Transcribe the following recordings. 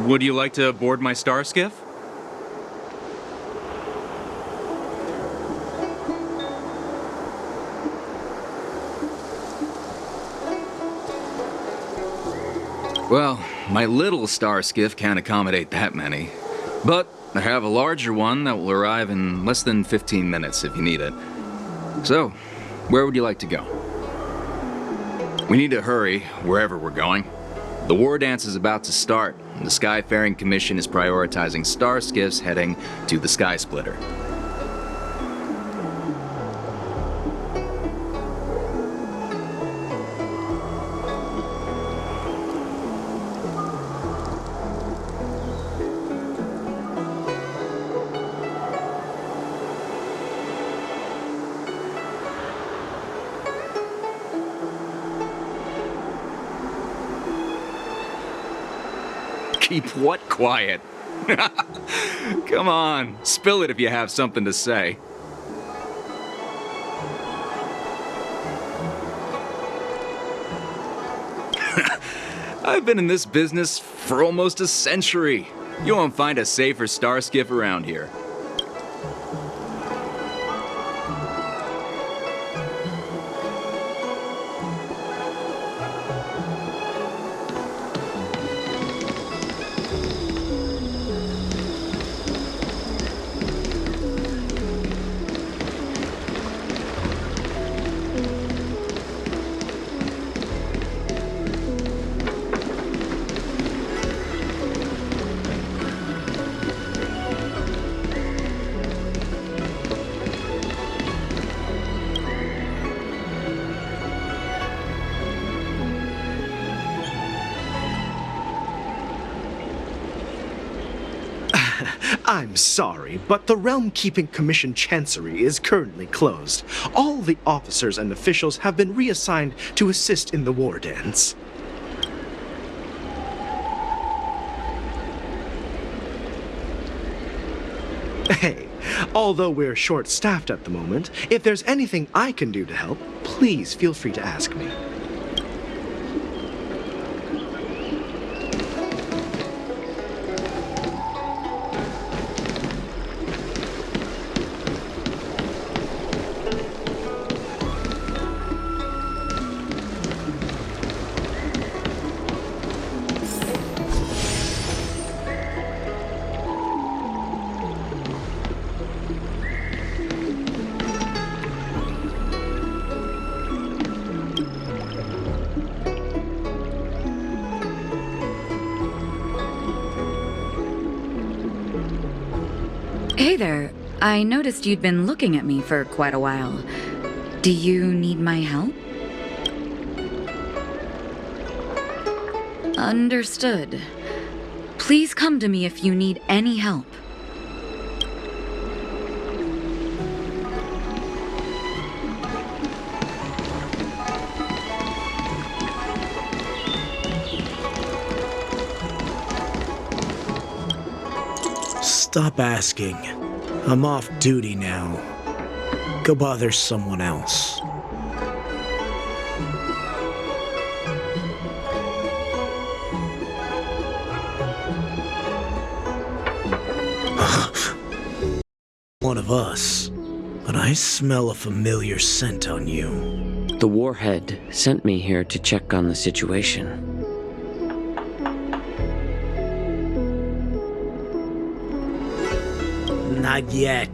Would you like to board my star skiff? Well, my little star skiff can't accommodate that many. But I have a larger one that will arrive in less than 15 minutes if you need it. So, where would you like to go? We need to hurry wherever we're going. The war dance is about to start, and the Skyfaring Commission is prioritizing star skiffs heading to the Sky Splitter. Keep what quiet? Come on, spill it if you have something to say. I've been in this business for almost a century. You won't find a safer star skiff around here. I'm sorry, but the Realm Keeping Commission Chancery is currently closed. All the officers and officials have been reassigned to assist in the war dance. Hey, although we're short-staffed at the moment, if there's anything I can do to help, please feel free to ask me. Hey there. I noticed you'd been looking at me for quite a while. Do you need my help? Understood. Please come to me if you need any help. Stop asking. I'm off duty now. Go bother someone else. One of us, but I smell a familiar scent on you. The warhead sent me here to check on the situation. Not yet.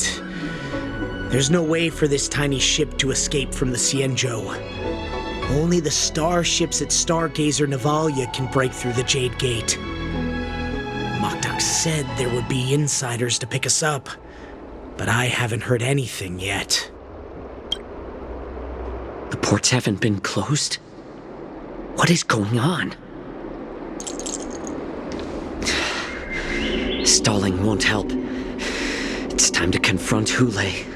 There's no way for this tiny ship to escape from the Xianzhou. Only the starships at Stargazer Navalia can break through the Jade Gate. Moktuk said there would be insiders to pick us up, but I haven't heard anything yet. The ports haven't been closed? What is going on? Stalling won't help. It's time to confront Hoolay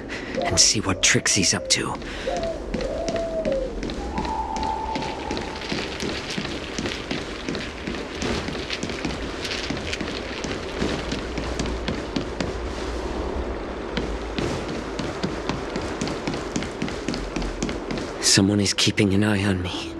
and see what tricks he's up to. Someone is keeping an eye on me.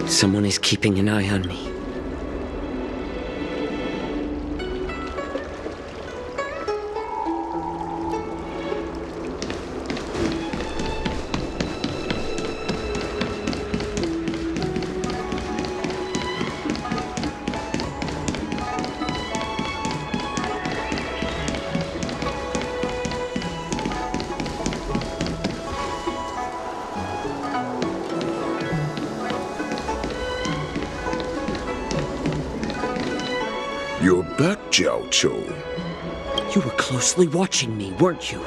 Someone is keeping an eye on me. You're back, Jiaoqiu. You were closely watching me, weren't you?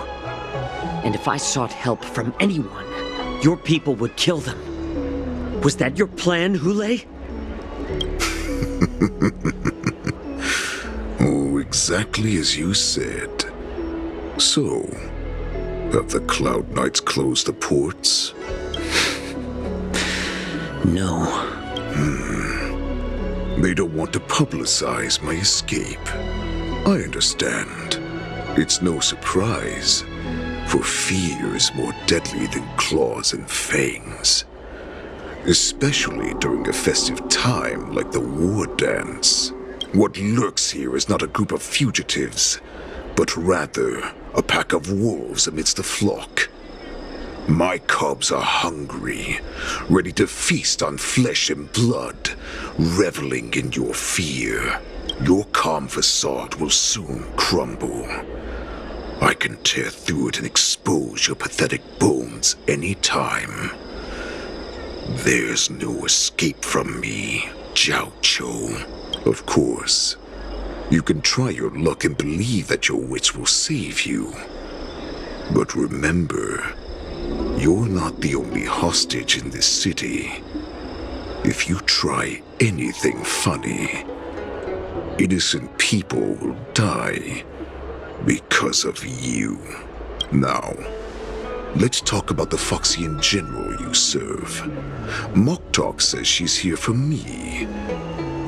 And if I sought help from anyone, your people would kill them. Was that your plan, Hoolay? Oh, exactly as you said. So, have the Cloud Knights closed the ports? No. They don't want to publicize my escape. I understand. It's no surprise, for fear is more deadly than claws and fangs. Especially during a festive time like the war dance. What lurks here is not a group of fugitives, but rather a pack of wolves amidst the flock. My cubs are hungry, ready to feast on flesh and blood, reveling in your fear. Your calm facade will soon crumble. I can tear through it and expose your pathetic bones any time. There's no escape from me, Jiaoqiu. Of course, you can try your luck and believe that your wits will save you. But remember, you're not the only hostage in this city. If you try anything funny, innocent people will die because of you. Now, let's talk about the Foxian general you serve. Moktok says she's here for me,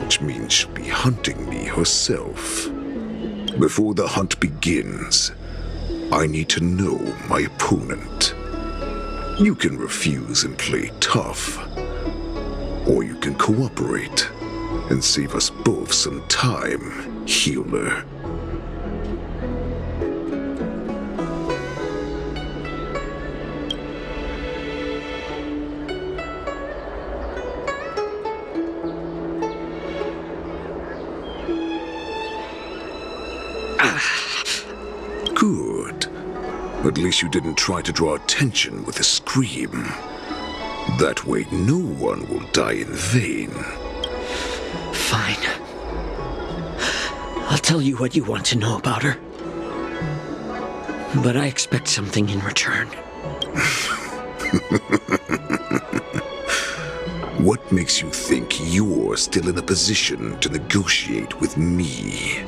which means she'll be hunting me herself. Before the hunt begins, I need to know my opponent. You can refuse and play tough, or you can cooperate and save us both some time, healer. Good. At least you didn't try to draw attention with a scream. That way no one will die in vain. Fine. I'll tell you what you want to know about her. But I expect something in return. What makes you think you're still in a position to negotiate with me?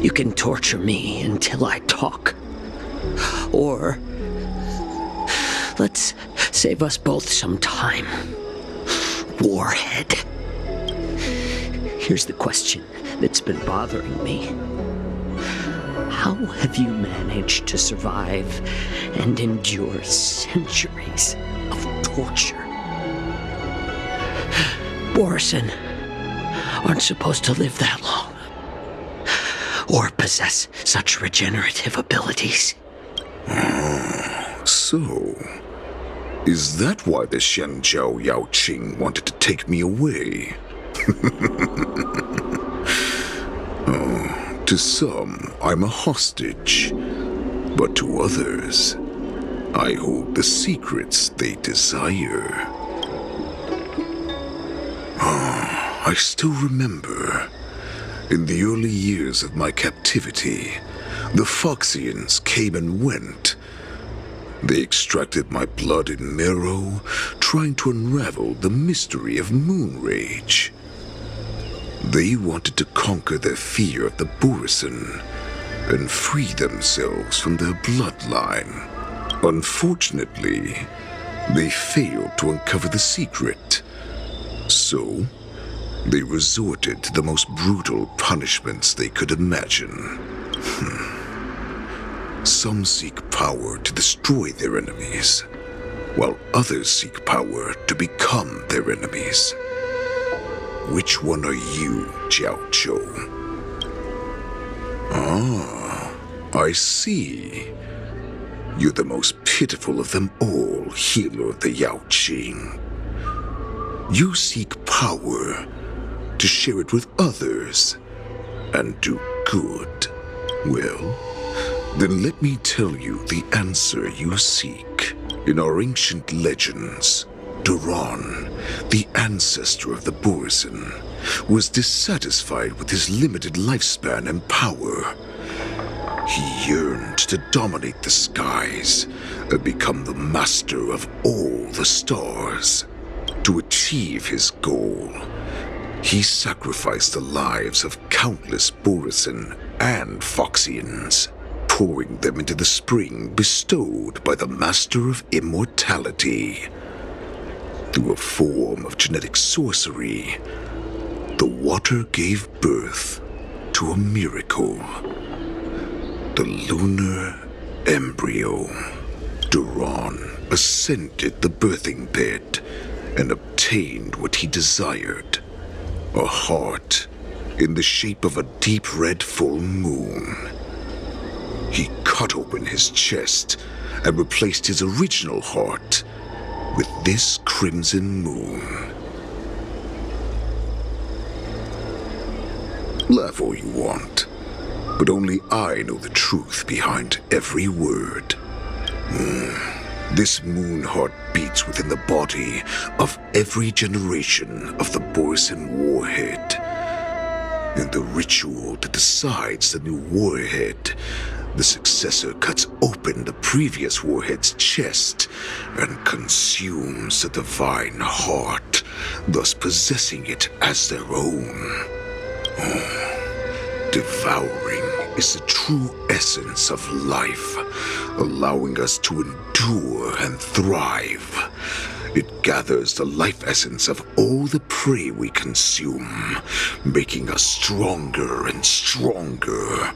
You can torture me until I talk. Or let's save us both some time. Warhead. Here's the question that's been bothering me. How have you managed to survive and endure centuries of torture? Borison aren't supposed to live that long, or possess such regenerative abilities. So, is that why the Shenjiao Yaoqing wanted to take me away? Oh, to some, I'm a hostage, but to others, I hold the secrets they desire. I still remember, in the early years of my captivity, the Foxians came and went. They extracted my blood and marrow, trying to unravel the mystery of moon rage. They wanted to conquer their fear of the Borison and free themselves from their bloodline. Unfortunately, they failed to uncover the secret. So, they resorted to the most brutal punishments they could imagine. Some seek power to destroy their enemies. while others seek power to become their enemies. Which one are you, Jiaoqiu? Ah, I see. You're the most pitiful of them all, healer of the Yaoqing. You seek power to share it with others and do good. Well, then let me tell you the answer you seek. In our ancient legends, Duran, the ancestor of the Borson, was dissatisfied with his limited lifespan and power. He yearned to dominate the skies and become the master of all the stars. To achieve his goal, he sacrificed the lives of countless Borson and Foxians, pouring them into the spring bestowed by the Master of Immortality. Through a form of genetic sorcery, the water gave birth to a miracle. The lunar embryo. Duran ascended the birthing bed and obtained what he desired. A heart in the shape of a deep red full moon. He cut open his chest and replaced his original heart with this crimson moon. Laugh all you want, but only I know the truth behind every word. This moon heart beats within the body of every generation of the Borson warhead. In the ritual that decides the new warhead, the successor cuts open the previous warhead's chest and consumes the divine heart, thus possessing it as their own. Devouring is the true essence of life, allowing us to endure and thrive. It gathers the life essence of all the prey we consume, making us stronger and stronger.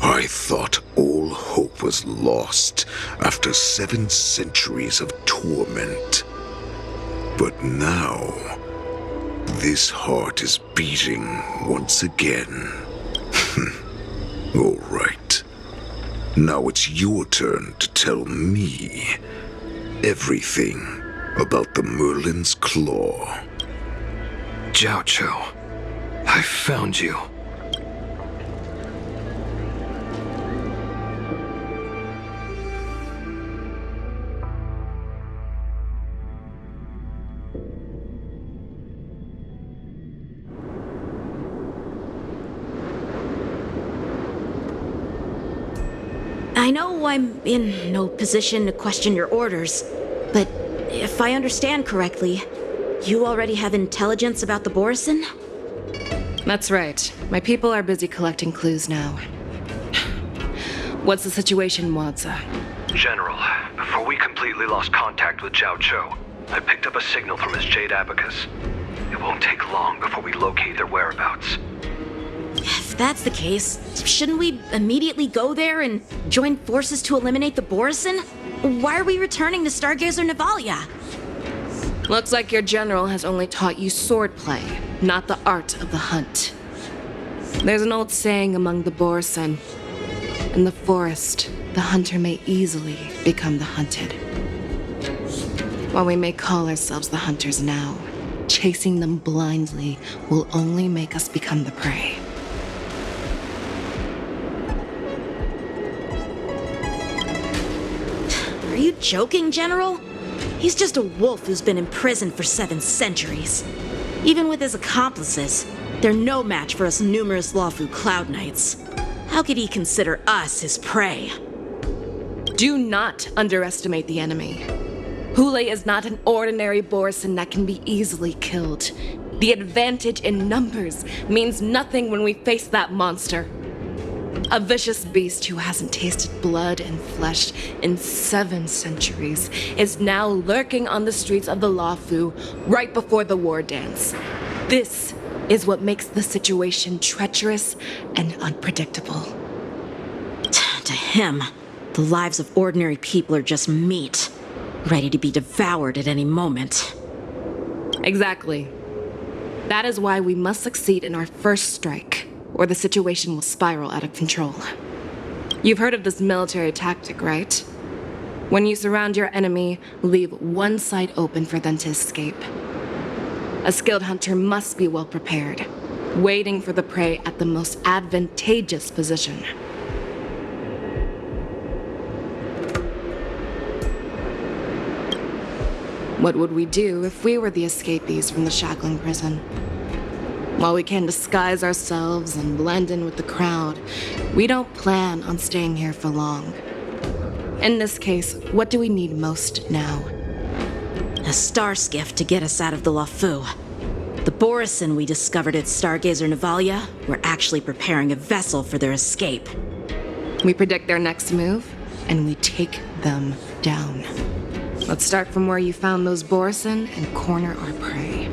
I thought all hope was lost after 7 centuries of torment. But now, this heart is beating once again. All right. Now it's your turn to tell me everything about the Merlin's Claw. Jiaoqiu, I found you. I know I'm in no position to question your orders, but if I understand correctly, you already have intelligence about the Borson? That's right. My people are busy collecting clues now. What's the situation, Wadza? General, before we completely lost contact with Jiaoqiu, I picked up a signal from his Jade Abacus. It won't take long before we locate their whereabouts. If that's the case, shouldn't we immediately go there and join forces to eliminate the Borson? Why are we returning to Stargazer Navalia? Looks like your general has only taught you swordplay, not the art of the hunt. There's an old saying among the Borson. In the forest, the hunter may easily become the hunted. While we may call ourselves the hunters now, chasing them blindly will only make us become the prey. Are you joking, General? He's just a wolf who's been imprisoned for 7 centuries. Even with his accomplices, they're no match for us numerous Lawfu Cloud Knights. How could he consider us his prey? Do not underestimate the enemy. Hoolay is not an ordinary Borson that can be easily killed. The advantage in numbers means nothing when we face that monster. A vicious beast who hasn't tasted blood and flesh in 7 centuries is now lurking on the streets of the Lawfu right before the war dance. This is what makes the situation treacherous and unpredictable. To him, the lives of ordinary people are just meat. ready to be devoured at any moment. Exactly. That is why we must succeed in our first strike, or the situation will spiral out of control. You've heard of this military tactic, right? When you surround your enemy, leave one side open for them to escape. A skilled hunter must be well prepared, waiting for the prey at the most advantageous position. What would we do if we were the escapees from the shackling prison? While we can disguise ourselves and blend in with the crowd, we don't plan on staying here for long. In this case, what do we need most now? A star skiff to get us out of the Lafu. The Borison we discovered at Stargazer Navalia were actually preparing a vessel for their escape. We predict their next move, and we take them down. Let's start from where you found those Borison and corner our prey.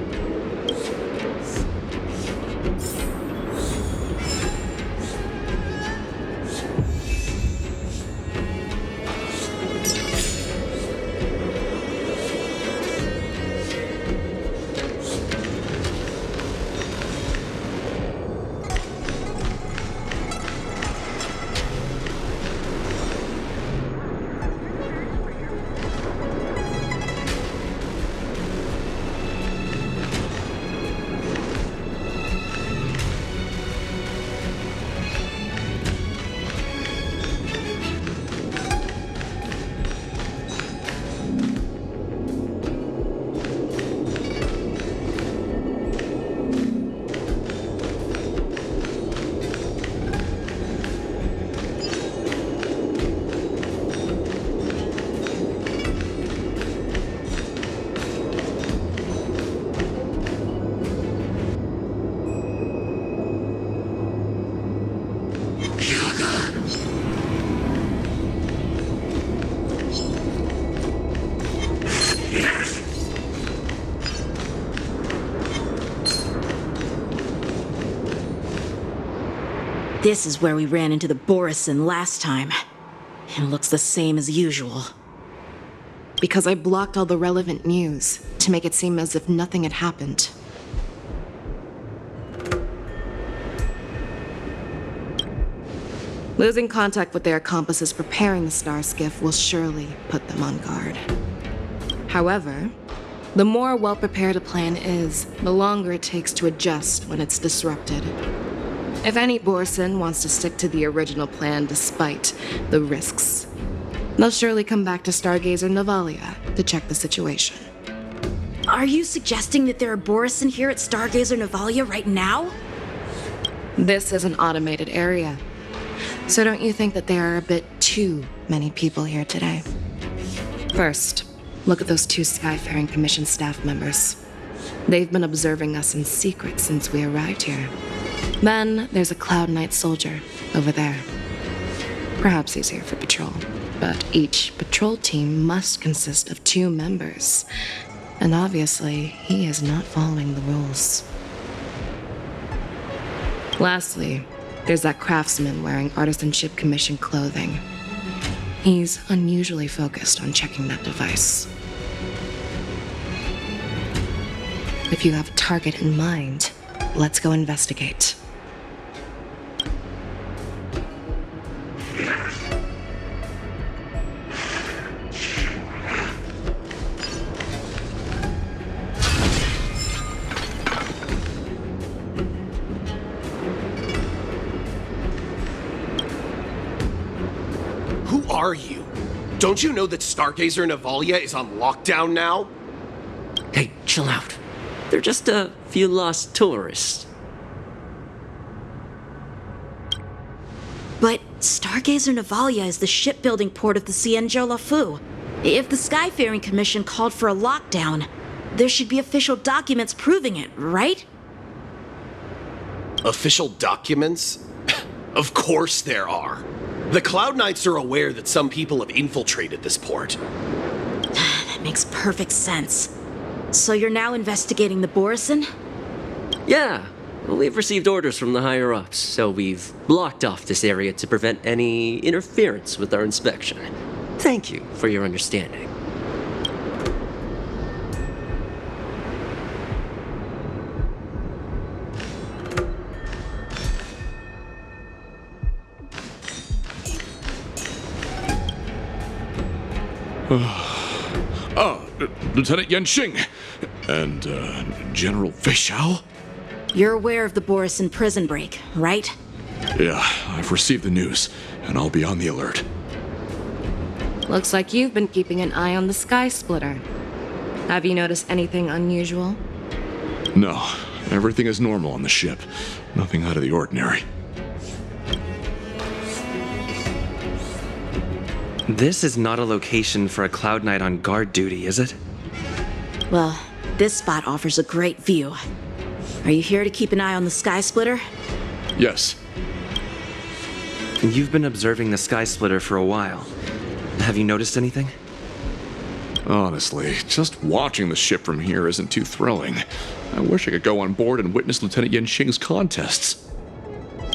This is where we ran into the Borison last time. It looks the same as usual. Because I blocked all the relevant news to make it seem as if nothing had happened. Losing contact with their accomplices preparing the star skiff will surely put them on guard. However, the more well-prepared a plan is, the longer it takes to adjust when it's disrupted. If any Borison wants to stick to the original plan despite the risks, they'll surely come back to Stargazer Navalia to check the situation. Are you suggesting that there are Borison here at Stargazer Navalia right now? This is an automated area, so don't you think that there are a bit too many people here today? First, look at those 2 Skyfaring Commission staff members. They've been observing us in secret since we arrived here. Then there's a Cloud Knight soldier over there. Perhaps he's here for patrol, but each patrol team must consist of 2 members. And obviously, he is not following the rules. Lastly, there's that craftsman wearing Artisanship Commission clothing. He's unusually focused on checking that device. If you have a target in mind, let's go investigate. Who are you? Don't you know that Stargazer Navalia is on lockdown now? Hey, chill out. They're just a few lost tourists. But Stargazer Navalia is the shipbuilding port of the Xianzhou Lafu. If the Skyfaring Commission called for a lockdown, there should be official documents proving it, right? Official documents? Of course there are. The Cloud Knights are aware that some people have infiltrated this port. That makes perfect sense. So you're now investigating the Borison? Yeah, we've received orders from the higher-ups, so we've blocked off this area to prevent any interference with our inspection. Thank you for your understanding. Lieutenant Yanxing and General Feixiao? You're aware of the Borison prison break, right? Yeah, I've received the news, and I'll be on the alert. Looks like you've been keeping an eye on the Sky Splitter. Have you noticed anything unusual? No, everything is normal on the ship. Nothing out of the ordinary. This is not a location for a Cloud Knight on guard duty, is it? Well, this spot offers a great view. Are you here to keep an eye on the Sky Splitter? Yes. You've been observing the Sky Splitter for a while. Have you noticed anything? Honestly, just watching the ship from here isn't too thrilling. I wish I could go on board and witness Lieutenant Yanxing's contests.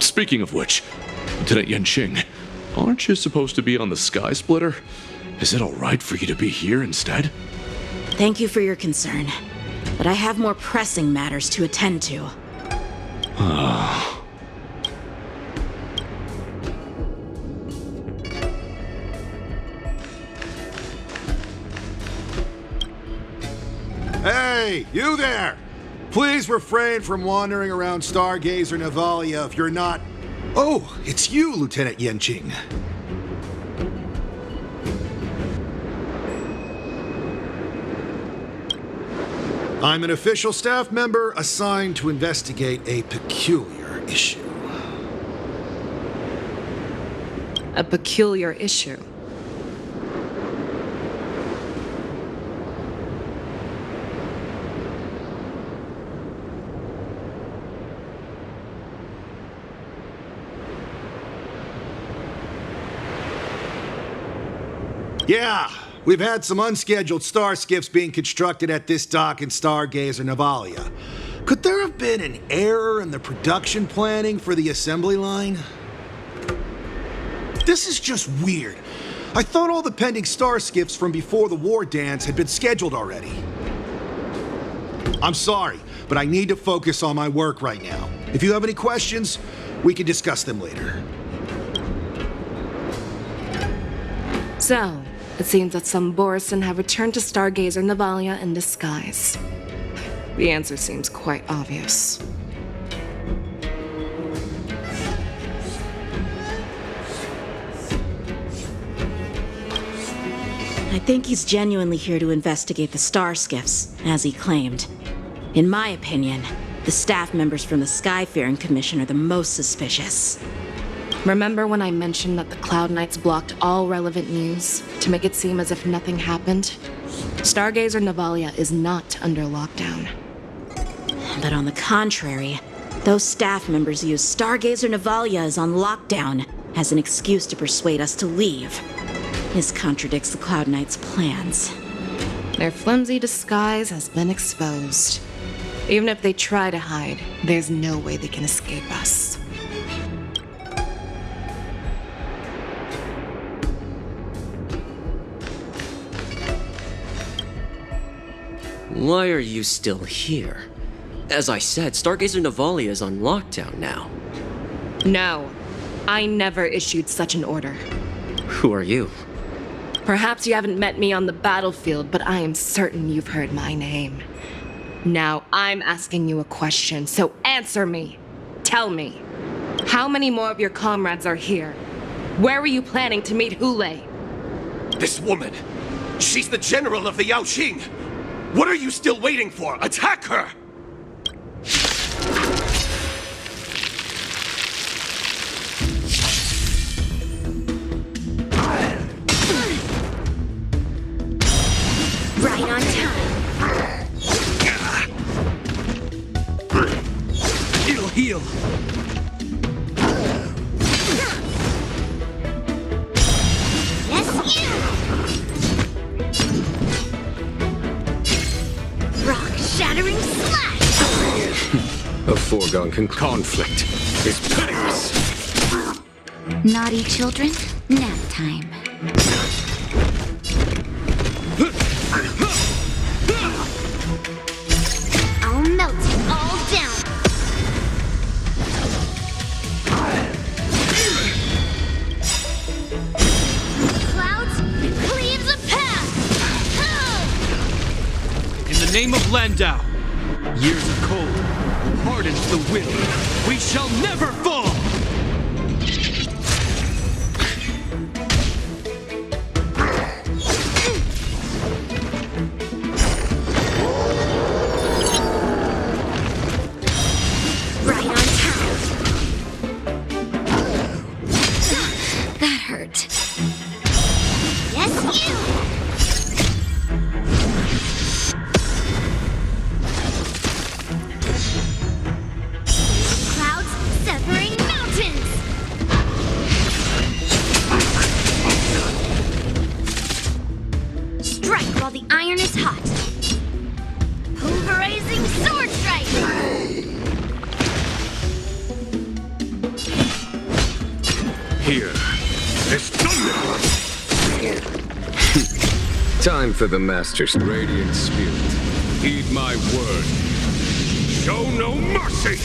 Speaking of which, Lieutenant Yanxing, aren't you supposed to be on the Sky Splitter? Is it alright for you to be here instead? Thank you for your concern, but I have more pressing matters to attend to. Hey, you there! Please refrain from wandering around Stargazer Navalia if you're not... Oh, it's you, Lieutenant Yanxing. I'm an official staff member assigned to investigate a peculiar issue. A peculiar issue. Yeah, we've had some unscheduled star skiffs being constructed at this dock in Stargazer Navalia. Could there have been an error in the production planning for the assembly line? This is just weird. I thought all the pending star skiffs from before the war dance had been scheduled already. I'm sorry, but I need to focus on my work right now. If you have any questions, we can discuss them later. So, it seems that some Borison have returned to Stargazer Navalia in disguise. The answer seems quite obvious. I think he's genuinely here to investigate the star skiffs, as he claimed. In my opinion, the staff members from the Skyfaring Commission are the most suspicious. Remember when I mentioned that the Cloud Knights blocked all relevant news to make it seem as if nothing happened? Stargazer Navalia is not under lockdown. But on the contrary, those staff members use Stargazer Navalia is on lockdown as an excuse to persuade us to leave. This contradicts the Cloud Knights' plans. Their flimsy disguise has been exposed. Even if they try to hide, there's no way they can escape us. Why are you still here? As I said, Stargazer Navalia is on lockdown now. No, I never issued such an order. Who are you? Perhaps you haven't met me on the battlefield, but I am certain you've heard my name. Now I'm asking you a question, so answer me. Tell me, how many more of your comrades are here? Where were you planning to meet Hoolay? This woman, she's the general of the Yaoqiu. What are you still waiting for? Attack her! Right on time. It'll heal. Yes, you! Rock-shattering slash! A foregone conflict is pitiless. Naughty children, nap time. I'll melt it all down. Clouds, cleaves a path. name of Landau, years of cold hardens the will. We shall never fall! Right on time. That hurt. Yes, you! Clouds severing mountains! Strike while the iron is hot. Pulverizing sword strike! Here is thunder! Time for the Master's radiant spirit. Heed my word. Show no mercy!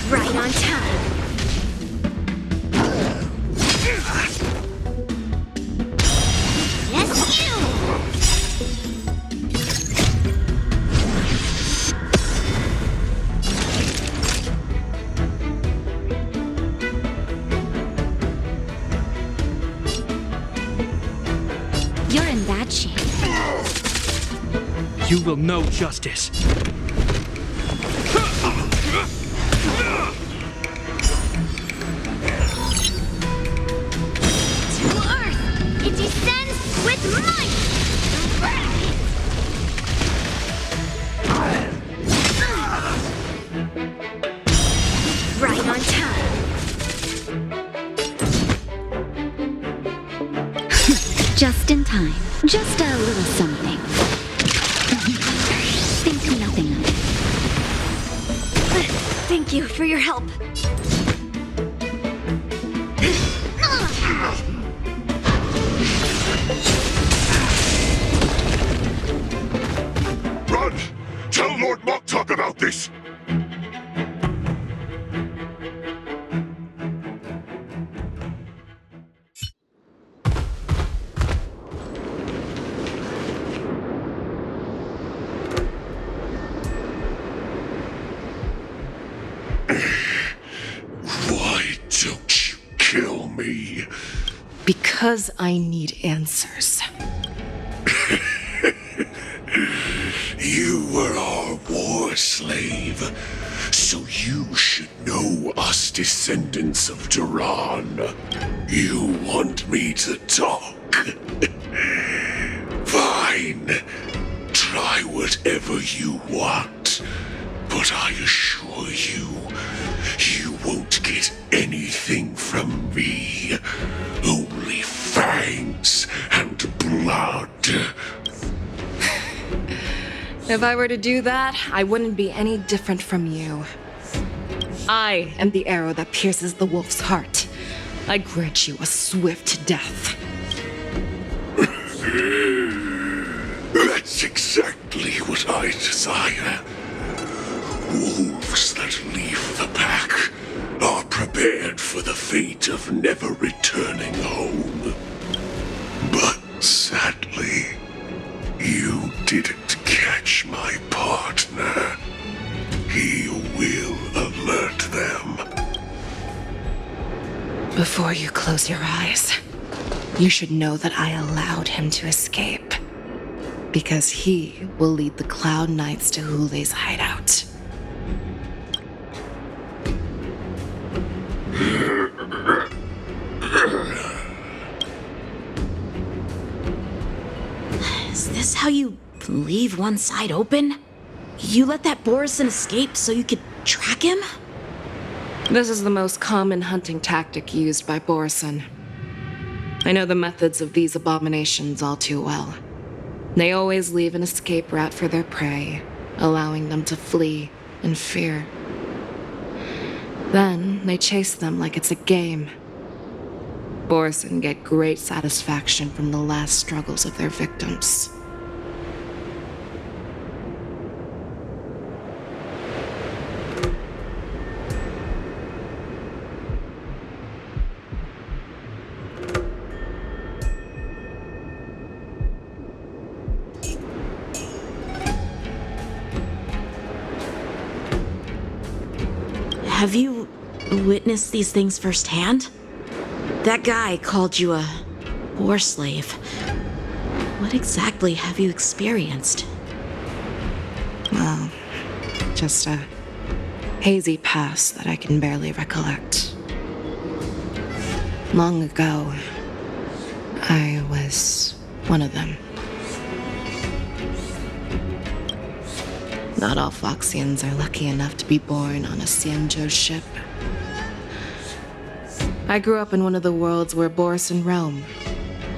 Right on time. Yes, you! You're in bad shape. You will know justice. To Earth! It descends with might! Right on time. Just in time. Just a little something. Think nothing of it. Thank you for your help. Run! Tell Lord Moktok about this! Why don't you kill me? Because I need answers. You were our war slave, so you should know us descendants of Duran. You want me to talk? Fine. Try whatever you want. But I assure you, you won't get anything from me. Only fangs and blood. If I were to do that, I wouldn't be any different from you. I am the arrow that pierces the wolf's heart. I grant you a swift death. That's exactly what I desire. Wolves that leave the pack are prepared for the fate of never returning home. But sadly, you didn't catch my partner. He will alert them. Before you close your eyes, you should know that I allowed him to escape. Because he will lead the Cloud Knights to Hoolay's hideout. Is this how you leave one side open? You let that Borison escape so you could track him? This is the most common hunting tactic used by Borison. I know the methods of these abominations all too well. They always leave an escape route for their prey, allowing them to flee in fear. Then they chase them like it's a game. Borison get great satisfaction from the last struggles of their victims. Have you witnessed these things firsthand? That guy called you a war slave. What exactly have you experienced? Well, just a hazy past that I can barely recollect. Long ago, I was one of them. Not all Foxians are lucky enough to be born on a Xianzhou ship. I grew up in one of the worlds where Boris realm,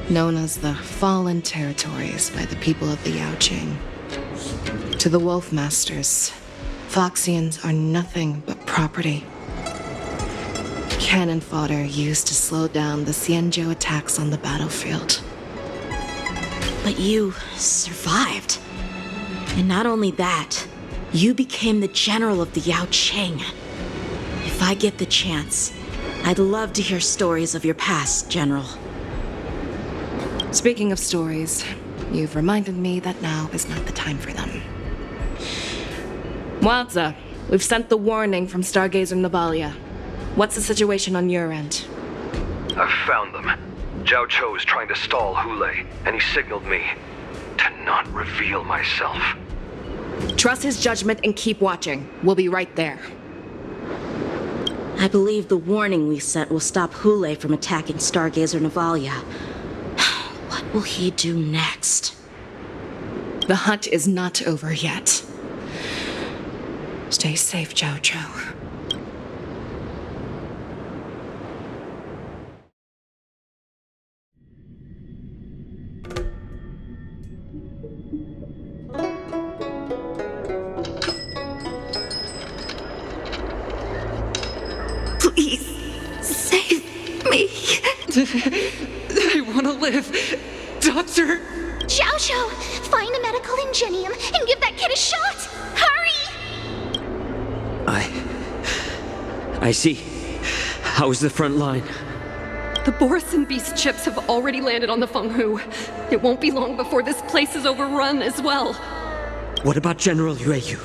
known as the Fallen Territories by the people of the Jiaoqiu. To the Wolf Masters, Foxians are nothing but property. Cannon fodder used to slow down the Xianzhou attacks on the battlefield. But you survived. And not only that, you became the general of the Yaoqing. If I get the chance, I'd love to hear stories of your past, General. Speaking of stories, you've reminded me that now is not the time for them. Wadza, we've sent the warning from Stargazer Navalia. What's the situation on your end? I've found them. Jiaoqiu is trying to stall Hoolay, and he signaled me to not reveal myself. Trust his judgment and keep watching. We'll be right there. I believe the warning we sent will stop Hoolay from attacking Stargazer Navalia. What will he do next? The hunt is not over yet. Stay safe, Jiaoqiu. Please, save me. I want to live. Doctor! Jiaoqiu, find a medical ingenium and give that kid a shot! Hurry! I see. How's the front line? The Borisin Beast chips have already landed on the Fenghu. It won't be long before this place is overrun as well. What about General Jiaoqiu?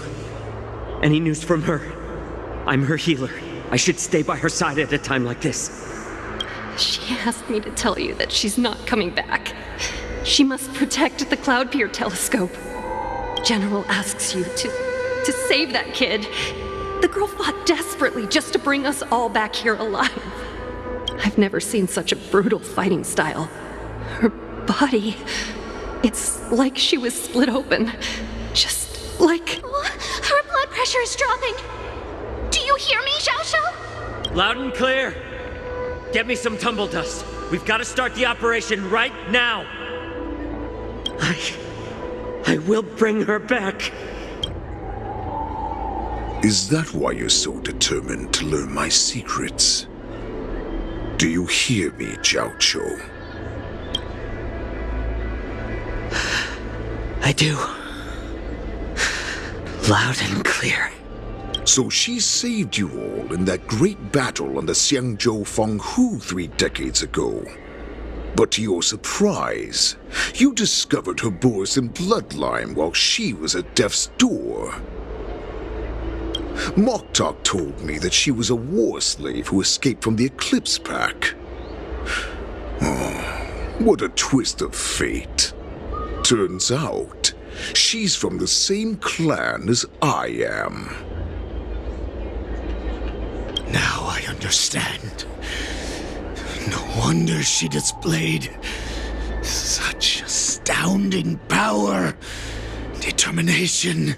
Any news from her? I'm her healer. I should stay by her side at a time like this. She asked me to tell you that she's not coming back. She must protect the Cloud Pier telescope. General asks you to save that kid. The girl fought desperately just to bring us all back here alive. I've never seen such a brutal fighting style. Her body, it's like she was split open. Just like... Her blood pressure is dropping. Do you hear me, Jiaoqiu? Loud and clear. Get me some tumble dust. We've got to start the operation right now. I will bring her back. Is that why you're so determined to learn my secrets? Do you hear me, Jiaoqiu? I do. Loud and clear. So she saved you all in that great battle on the Xianzhou Fenghu 3 decades ago. But to your surprise, you discovered her Borisin bloodline while she was at death's door. Moktok told me that she was a war slave who escaped from the Eclipse Pack. Oh, what a twist of fate. Turns out, she's from the same clan as I am. Now I understand. No wonder she displayed such astounding power, determination,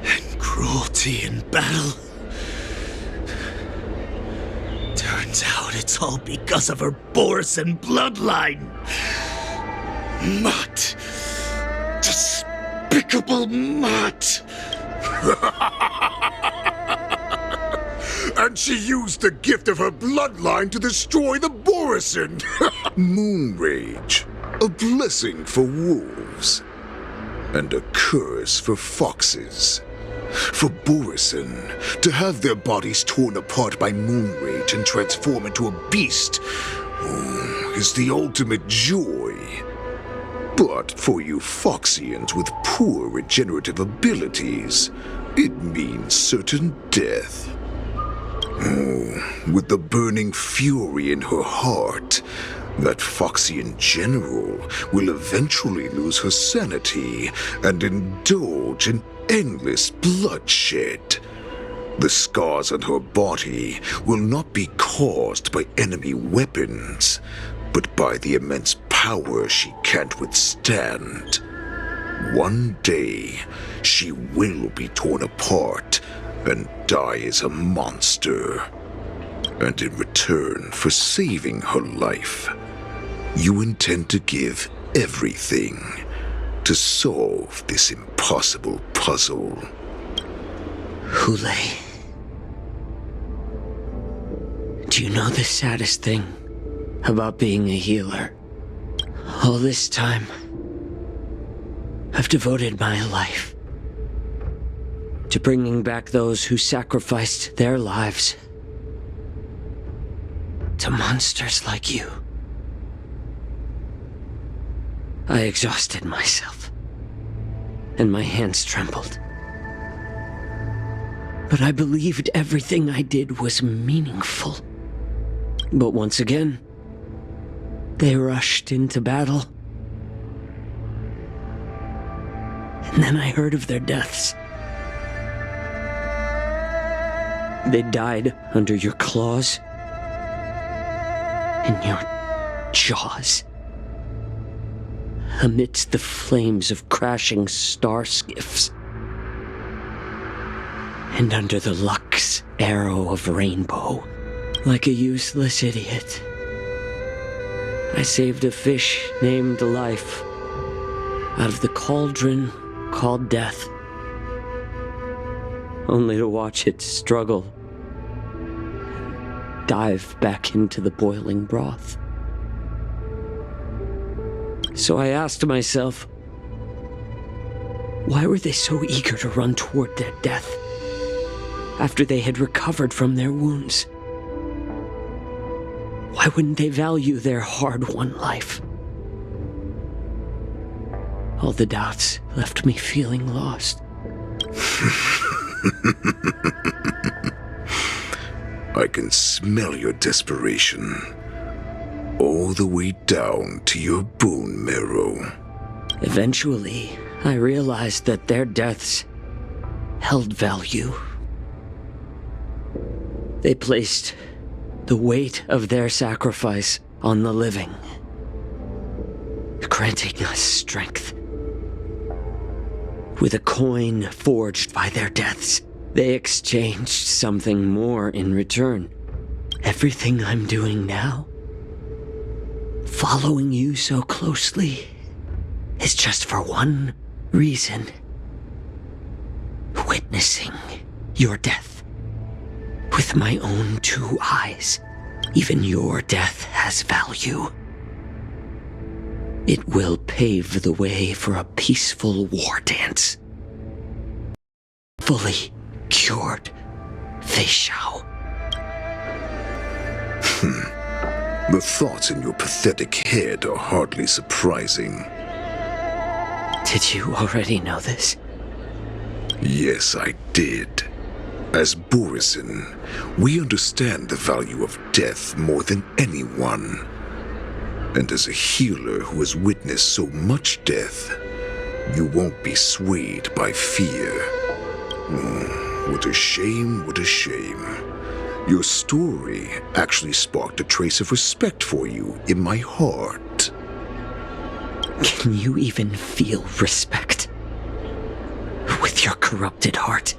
and cruelty in battle. Turns out it's all because of her Borisin bloodline. Mutt. Despicable mutt. And she used the gift of her bloodline to destroy the Borisin. Moon Rage, a blessing for wolves, and a curse for foxes. For Borisin to have their bodies torn apart by Moon Rage and transform into a beast is the ultimate joy. But for you Foxians with poor regenerative abilities, it means certain death. With the burning fury in her heart, that Foxian general will eventually lose her sanity and indulge in endless bloodshed. The scars on her body will not be caused by enemy weapons, but by the immense power she can't withstand. One day, she will be torn apart and die as a monster. And in return for saving her life, you intend to give everything to solve this impossible puzzle. Hoolay. Do you know the saddest thing about being a healer? All this time, I've devoted my life to bringing back those who sacrificed their lives to monsters like you. I exhausted myself, and my hands trembled. But I believed everything I did was meaningful. But once again, they rushed into battle. And then I heard of their deaths. They died under your claws and your jaws, amidst the flames of crashing star skiffs, and under the luck's arrow of rainbow. Like a useless idiot, I saved a fish named Life out of the cauldron called Death, only to watch it struggle, dive back into the boiling broth. So I asked myself, why were they so eager to run toward their death after they had recovered from their wounds? Why wouldn't they value their hard-won life? All the doubts left me feeling lost. I can smell your desperation, all the way down to your bone marrow. Eventually, I realized that their deaths held value. They placed the weight of their sacrifice on the living, granting us strength. With a coin forged by their deaths, they exchanged something more in return. Everything I'm doing now, following you so closely, is just for one reason: witnessing your death with my own two eyes. Even your death has value. It will pave the way for a peaceful war dance. Fully cured, Fei Shao. The thoughts in your pathetic head are hardly surprising. Did you already know this? Yes, I did. As Borisin, we understand the value of death more than anyone. And as a healer who has witnessed so much death, you won't be swayed by fear. What a shame, what a shame. Your story actually sparked a trace of respect for you in my heart. Can you even feel respect with your corrupted heart?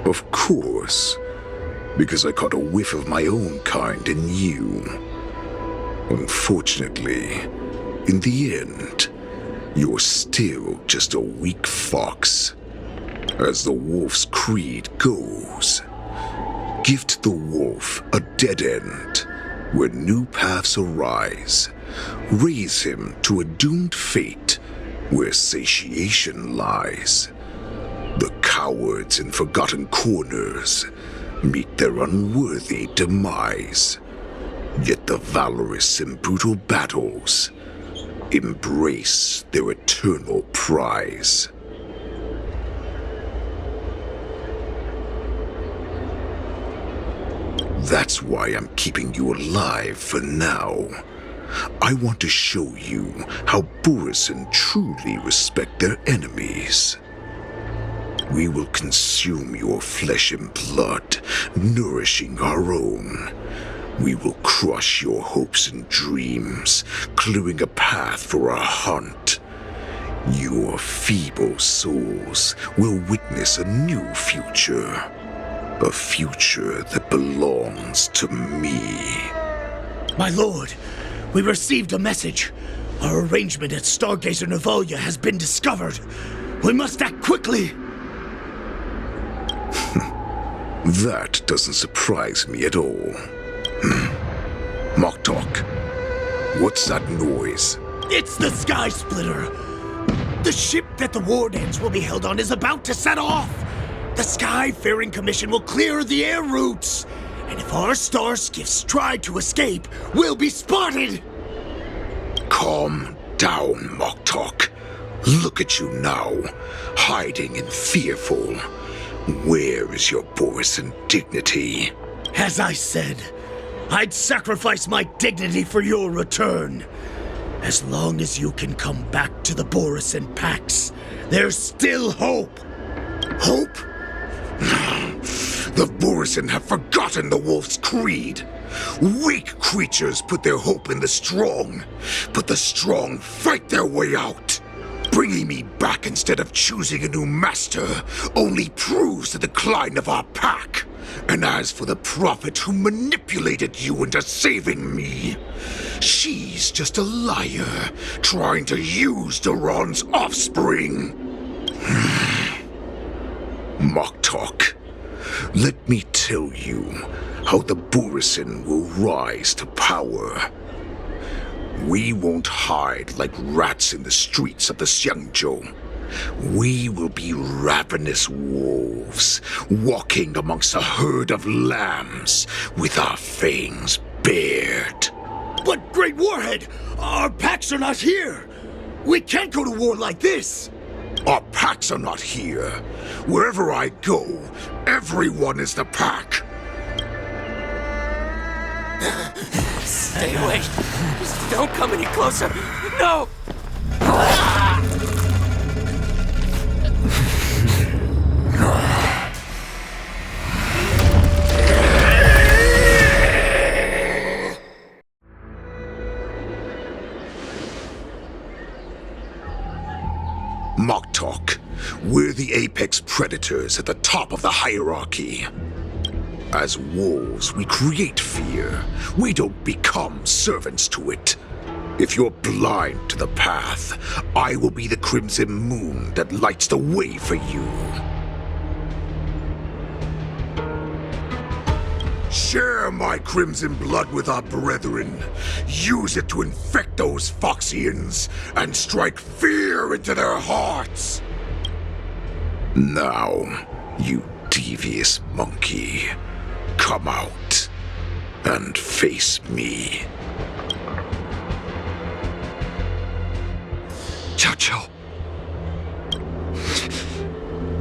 Of course, because I caught a whiff of my own kind in you. Unfortunately, in the end, you're still just a weak fox. As the wolf's creed goes, gift the wolf a dead end where new paths arise. Raise him to a doomed fate where satiation lies. The cowards in forgotten corners meet their unworthy demise. Yet the valorous in brutal battles embrace their eternal prize. That's why I'm keeping you alive for now. I want to show you how Borisin truly respect their enemies. We will consume your flesh and blood, nourishing our own. We will crush your hopes and dreams, clearing a path for our hunt. Your feeble souls will witness a new future. A future that belongs to me. My lord, we received a message. Our arrangement at Stargazer Navalia has been discovered. We must act quickly. That doesn't surprise me at all. Moktok, what's that noise? It's the Sky Splitter. The ship that the Wardens will be held on is about to set off. The Skyfaring Commission will clear the air routes. And if our star skiffs try to escape, we'll be spotted. Calm down, Moktok. Look at you now, hiding and fearful. Where is your Borisin dignity? As I said, I'd sacrifice my dignity for your return. As long as you can come back to the Borisin Pax, there's still hope. Hope? The Borisin have forgotten the wolf's creed. Weak creatures put their hope in the strong, but the strong fight their way out. Bringing me back instead of choosing a new master only proves the decline of our pack. And as for the prophet who manipulated you into saving me, she's just a liar trying to use Duran's offspring. Moktok, let me tell you how the Borisin will rise to power. We won't hide like rats in the streets of the Xiangzhou. We will be ravenous wolves, walking amongst a herd of lambs with our fangs bared. But, Great Warhead, our packs are not here. We can't go to war like this. Our packs are not here. Wherever I go, everyone is the pack. Stay away. Just don't come any closer. No! Moktok, we're the apex predators at the top of the hierarchy. As wolves, we create fear. We don't become servants to it. If you're blind to the path, I will be the crimson moon that lights the way for you. Share my crimson blood with our brethren. Use it to infect those Foxians and strike fear into their hearts. Now, you devious monkey, come out and face me. Jiaoqiu.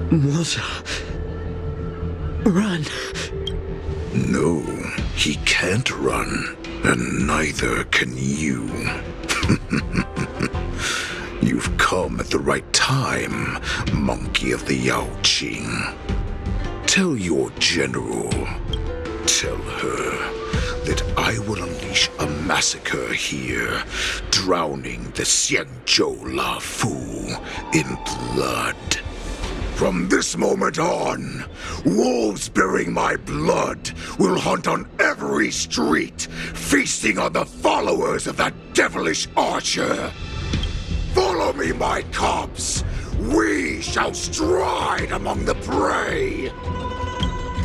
Moza. Run. No, he can't run, and neither can you. You've come at the right time, monkey of the Yaoqing. Tell your general, tell her that I will unleash a massacre here, drowning the Xiangzhou La Fu in blood. From this moment on, wolves bearing my blood will hunt on every street, feasting on the followers of that devilish archer. Follow me, my cubs. We shall stride among the prey.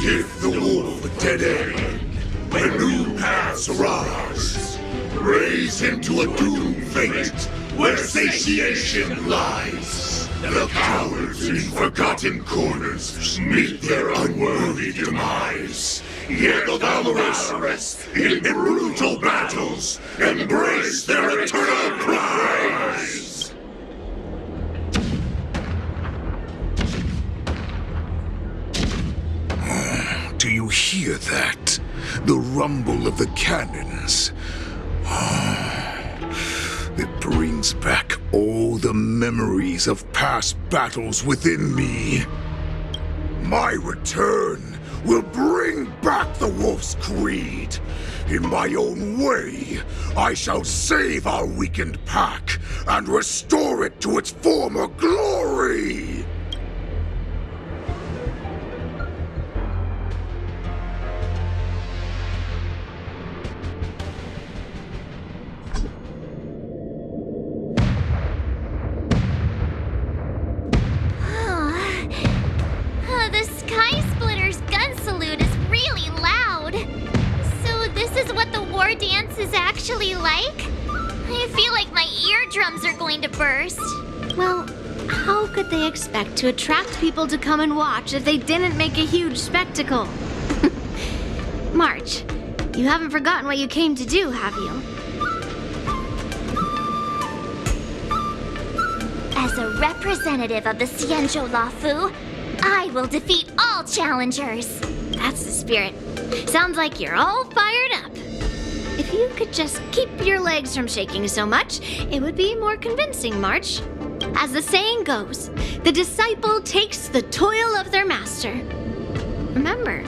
Give the wolf a dead end when new paths arise. Raise him to a doomed fate where satiation lies. The cowards in forgotten corners meet their unworthy demise. Yet the valorous in brutal battles embrace their eternal prize. Do you hear that? the rumble of the cannons. It brings back all the memories of past battles within me. My return will bring back the Wolf's Creed. In my own way, I shall save our weakened pack and restore it to its former glory! The Sky Splitter's gun salute is really loud. So this is what the war dance is actually like? I feel like my eardrums are going to burst. Well, how could they expect to attract people to come and watch if they didn't make a huge spectacle? March, you haven't forgotten what you came to do, have you? As a representative of the Xianzhou Luofu, I will defeat all challengers. That's the spirit. Sounds like you're all fired up. If you could just keep your legs from shaking so much, it would be more convincing, March. As the saying goes, the disciple takes the toil of their master. Remember,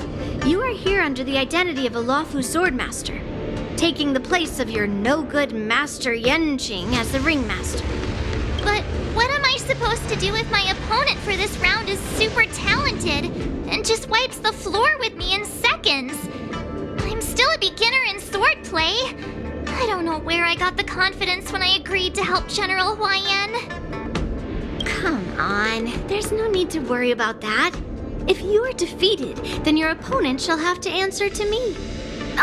you are here under the identity of a Luofu swordmaster, taking the place of your no-good master Yenqing as the ringmaster. But what am I supposed to do if my opponent for this round is super talented and just wipes the floor with me in seconds? I'm still a beginner in swordplay. I don't know where I got the confidence when I agreed to help General Huaiyan. Come on, there's no need to worry about that. If you are defeated, then your opponent shall have to answer to me.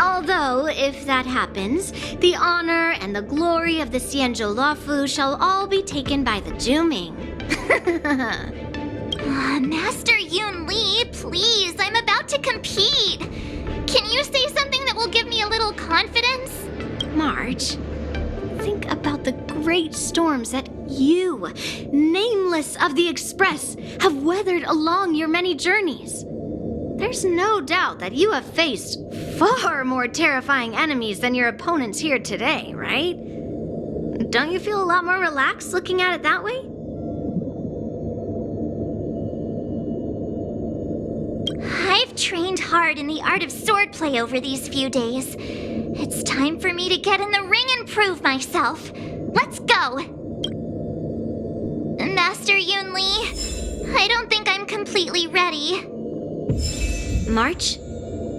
Although, if that happens, the honor and the glory of the Xianzhou Luofu shall all be taken by the Zhuming. Master Yun Li, please, I'm about to compete. Can you say something that will give me a little confidence? March, think about the great storms that you, nameless of the Express, have weathered along your many journeys. There's no doubt that you have faced far more terrifying enemies than your opponents here today, right? Don't you feel a lot more relaxed looking at it that way? I've trained hard in the art of swordplay over these few days. It's time for me to get in the ring and prove myself. Let's go! Master Yun Li, I don't think I'm completely ready. March,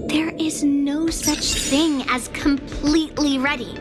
there is no such thing as completely ready.